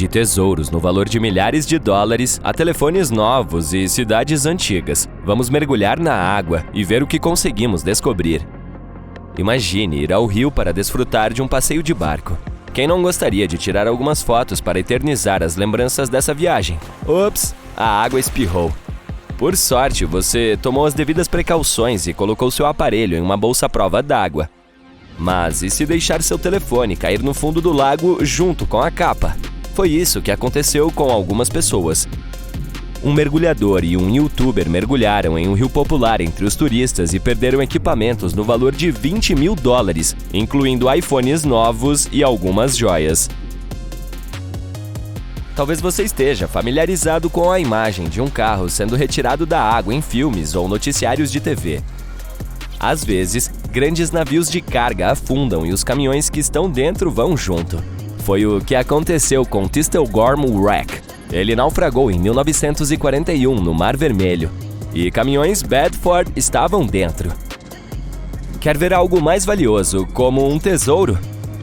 De tesouros no valor de milhares de dólares a telefones novos e cidades antigas, vamos mergulhar na água e ver o que conseguimos descobrir. Imagine ir ao rio para desfrutar de um passeio de barco. Quem não gostaria de tirar algumas fotos para eternizar as lembranças dessa viagem? Ops, a água espirrou. Por sorte, você tomou as devidas precauções e colocou seu aparelho em uma bolsa à prova d'água. Mas e se deixar seu telefone cair no fundo do lago junto com a capa? Foi isso que aconteceu com algumas pessoas. Um mergulhador e um youtuber mergulharam em um rio popular entre os turistas e perderam equipamentos no valor de 20 mil dólares, incluindo iPhones novos e algumas joias. Talvez você esteja familiarizado com a imagem de um carro sendo retirado da água em filmes ou noticiários de TV. Às vezes, grandes navios de carga afundam e os caminhões que estão dentro vão junto. Foi o que aconteceu com o Thistle-Gorm Wreck. Ele naufragou em 1941 no Mar Vermelho e caminhões Bedford estavam dentro. Quer ver algo mais valioso, como um tesouro?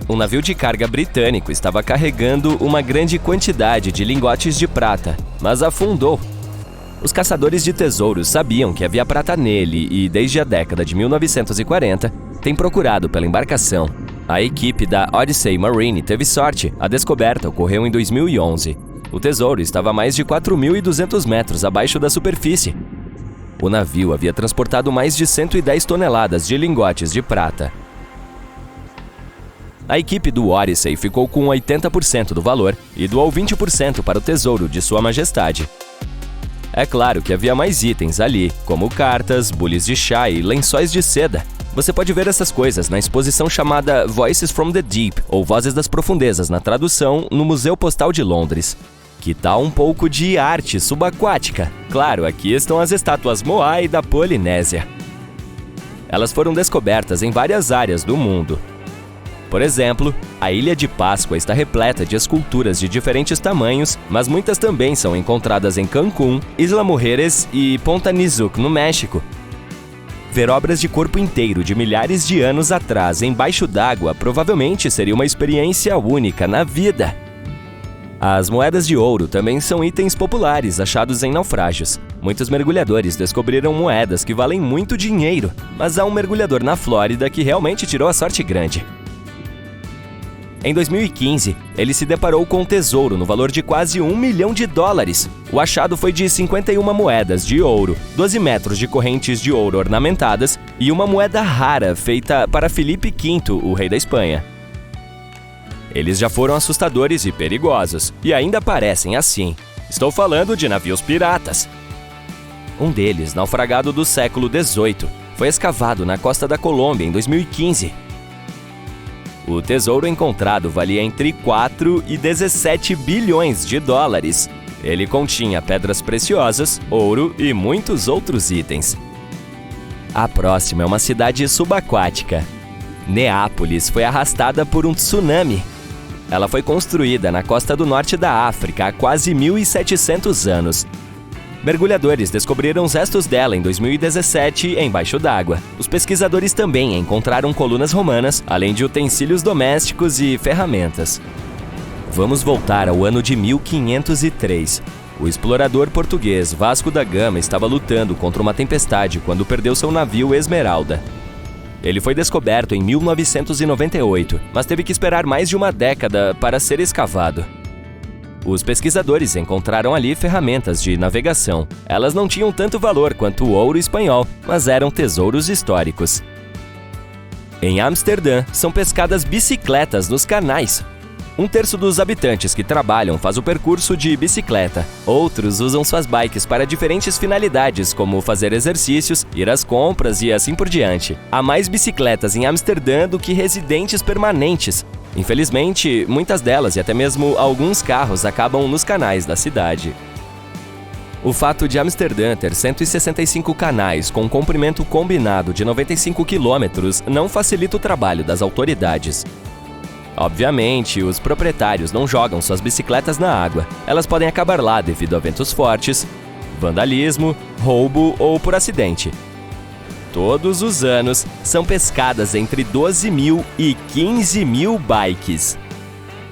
Um navio de carga britânico estava carregando uma grande quantidade de lingotes de prata, mas afundou. Os caçadores de tesouros sabiam que havia prata nele e, desde a década de 1940, têm procurado pela embarcação. A equipe da Odyssey Marine teve sorte. A descoberta ocorreu em 2011. O tesouro estava a mais de 4.200 metros abaixo da superfície. O navio havia transportado mais de 110 toneladas de lingotes de prata. A equipe do Odyssey ficou com 80% do valor e doou 20% para o tesouro de Sua Majestade. É claro que havia mais itens ali, como cartas, bules de chá e lençóis de seda. Você pode ver essas coisas na exposição chamada Voices from the Deep, ou Vozes das Profundezas na tradução, no Museu Postal de Londres. Que tal um pouco de arte subaquática? Claro, aqui estão as estátuas Moai da Polinésia. Elas foram descobertas em várias áreas do mundo. Por exemplo, a Ilha de Páscoa está repleta de esculturas de diferentes tamanhos, mas muitas também são encontradas em Cancún, Isla Mujeres e Ponta Nizuc, no México. Ver obras de corpo inteiro de milhares de anos atrás embaixo d'água provavelmente seria uma experiência única na vida. As moedas de ouro também são itens populares achados em naufrágios. Muitos mergulhadores descobriram moedas que valem muito dinheiro, mas há um mergulhador na Flórida que realmente tirou a sorte grande. Em 2015, ele se deparou com um tesouro no valor de quase $1 milhão. O achado foi de 51 moedas de ouro, 12 metros de correntes de ouro ornamentadas e uma moeda rara feita para Felipe V, o rei da Espanha. Eles já foram assustadores e perigosos, e ainda parecem assim. Estou falando de navios piratas. Um deles, naufragado do século XVIII, foi escavado na costa da Colômbia em 2015. O tesouro encontrado valia entre 4 e 17 bilhões de dólares. Ele continha pedras preciosas, ouro e muitos outros itens. A próxima é uma cidade subaquática. Neápolis foi arrastada por um tsunami. Ela foi construída na costa do norte da África há quase 1.700 anos. Mergulhadores descobriram os restos dela em 2017 embaixo d'água. Os pesquisadores também encontraram colunas romanas, além de utensílios domésticos e ferramentas. Vamos voltar ao ano de 1503. O explorador português Vasco da Gama estava lutando contra uma tempestade quando perdeu seu navio Esmeralda. Ele foi descoberto em 1998, mas teve que esperar mais de uma década para ser escavado. Os pesquisadores encontraram ali ferramentas de navegação. Elas não tinham tanto valor quanto o ouro espanhol, mas eram tesouros históricos. Em Amsterdã, são pescadas bicicletas nos canais. 1/3 dos habitantes que trabalham faz o percurso de bicicleta. Outros usam suas bikes para diferentes finalidades, como fazer exercícios, ir às compras e assim por diante. Há mais bicicletas em Amsterdã do que residentes permanentes. Infelizmente, muitas delas e até mesmo alguns carros acabam nos canais da cidade. O fato de Amsterdã ter 165 canais com um comprimento combinado de 95 quilômetros não facilita o trabalho das autoridades. Obviamente, os proprietários não jogam suas bicicletas na água. Elas podem acabar lá devido a ventos fortes, vandalismo, roubo ou por acidente. Todos os anos, são pescadas entre 12 mil e 15 mil bikes.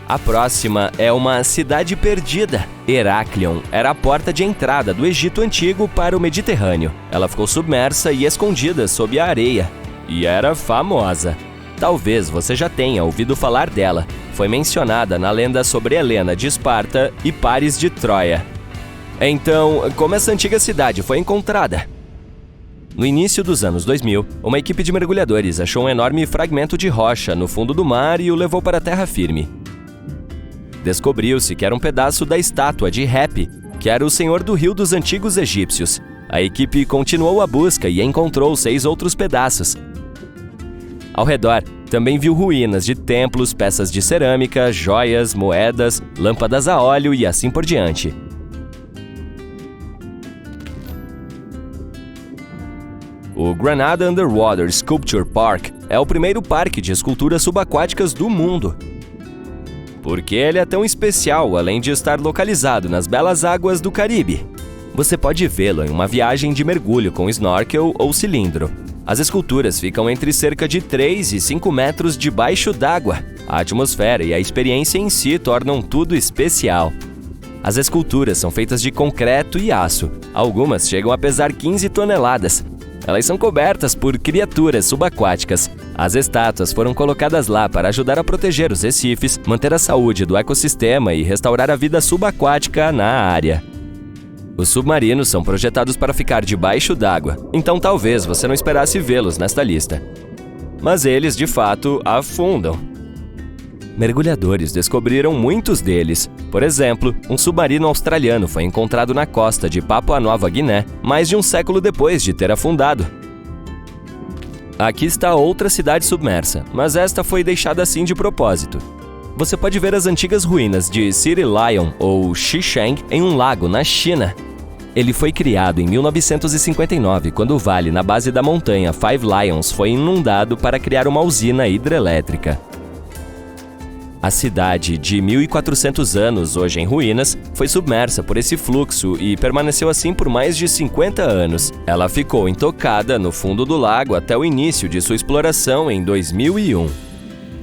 A próxima é uma cidade perdida. Heráclion era a porta de entrada do Egito Antigo para o Mediterrâneo. Ela ficou submersa e escondida sob a areia. E era famosa. Talvez você já tenha ouvido falar dela. Foi mencionada na lenda sobre Helena de Esparta e Paris de Troia. Então, como essa antiga cidade foi encontrada? No início dos anos 2000, uma equipe de mergulhadores achou um enorme fragmento de rocha no fundo do mar e o levou para a terra firme. Descobriu-se que era um pedaço da estátua de Hapi, que era o senhor do rio dos antigos egípcios. A equipe continuou a busca e encontrou 6 outros pedaços. Ao redor, também viu ruínas de templos, peças de cerâmica, joias, moedas, lâmpadas a óleo e assim por diante. O Granada Underwater Sculpture Park é o primeiro parque de esculturas subaquáticas do mundo. Por que ele é tão especial, além de estar localizado nas belas águas do Caribe? Você pode vê-lo em uma viagem de mergulho com snorkel ou cilindro. As esculturas ficam entre cerca de 3 e 5 metros debaixo d'água. A atmosfera e a experiência em si tornam tudo especial. As esculturas são feitas de concreto e aço. Algumas chegam a pesar 15 toneladas. Elas são cobertas por criaturas subaquáticas. As estátuas foram colocadas lá para ajudar a proteger os recifes, manter a saúde do ecossistema e restaurar a vida subaquática na área. Os submarinos são projetados para ficar debaixo d'água, então talvez você não esperasse vê-los nesta lista. Mas eles, de fato, afundam. Mergulhadores descobriram muitos deles. Por exemplo, um submarino australiano foi encontrado na costa de Papua Nova Guiné mais de um século depois de ter afundado. Aqui está outra cidade submersa, mas esta foi deixada assim de propósito. Você pode ver as antigas ruínas de City Lion ou Xisheng em um lago na China. Ele foi criado em 1959, quando o vale na base da montanha Five Lions foi inundado para criar uma usina hidrelétrica. A cidade, de 1.400 anos, hoje em ruínas, foi submersa por esse fluxo e permaneceu assim por mais de 50 anos. Ela ficou intocada no fundo do lago até o início de sua exploração em 2001.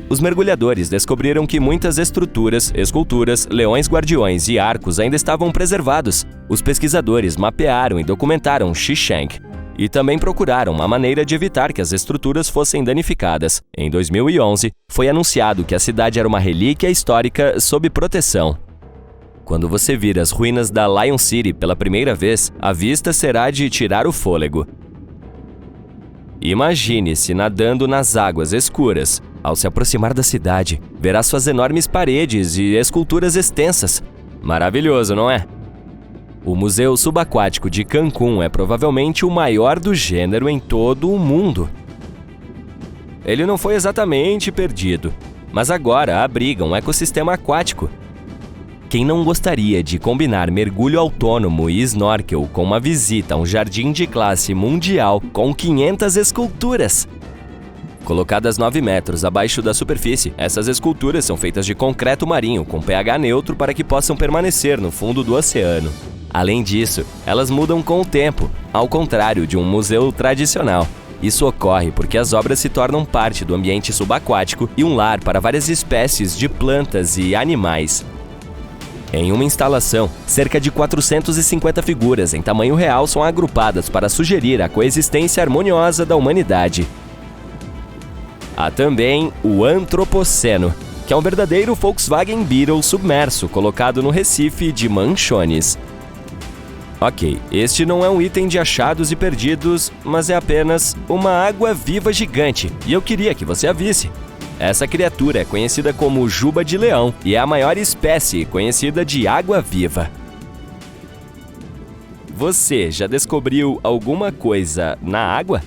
Os mergulhadores descobriram que muitas estruturas, esculturas, leões guardiões e arcos ainda estavam preservados. Os pesquisadores mapearam e documentaram Xisheng e também procuraram uma maneira de evitar que as estruturas fossem danificadas. Em 2011, foi anunciado que a cidade era uma relíquia histórica sob proteção. Quando você vir as ruínas da Lion City pela primeira vez, a vista será de tirar o fôlego. Imagine-se nadando nas águas escuras. Ao se aproximar da cidade, verá suas enormes paredes e esculturas extensas. Maravilhoso, não é? O Museu Subaquático de Cancún é provavelmente o maior do gênero em todo o mundo. Ele não foi exatamente perdido, mas agora abriga um ecossistema aquático. Quem não gostaria de combinar mergulho autônomo e snorkel com uma visita a um jardim de classe mundial com 500 esculturas? Colocadas 9 metros abaixo da superfície, essas esculturas são feitas de concreto marinho com pH neutro para que possam permanecer no fundo do oceano. Além disso, elas mudam com o tempo, ao contrário de um museu tradicional. Isso ocorre porque as obras se tornam parte do ambiente subaquático e um lar para várias espécies de plantas e animais. Em uma instalação, cerca de 450 figuras em tamanho real são agrupadas para sugerir a coexistência harmoniosa da humanidade. Há também o Antropoceno, que é um verdadeiro Volkswagen Beetle submerso colocado no Recife de Manchones. Ok, este não é um item de achados e perdidos, mas é apenas uma água-viva gigante, e eu queria que você a visse. Essa criatura é conhecida como juba de leão e é a maior espécie conhecida de água-viva. Você já descobriu alguma coisa na água?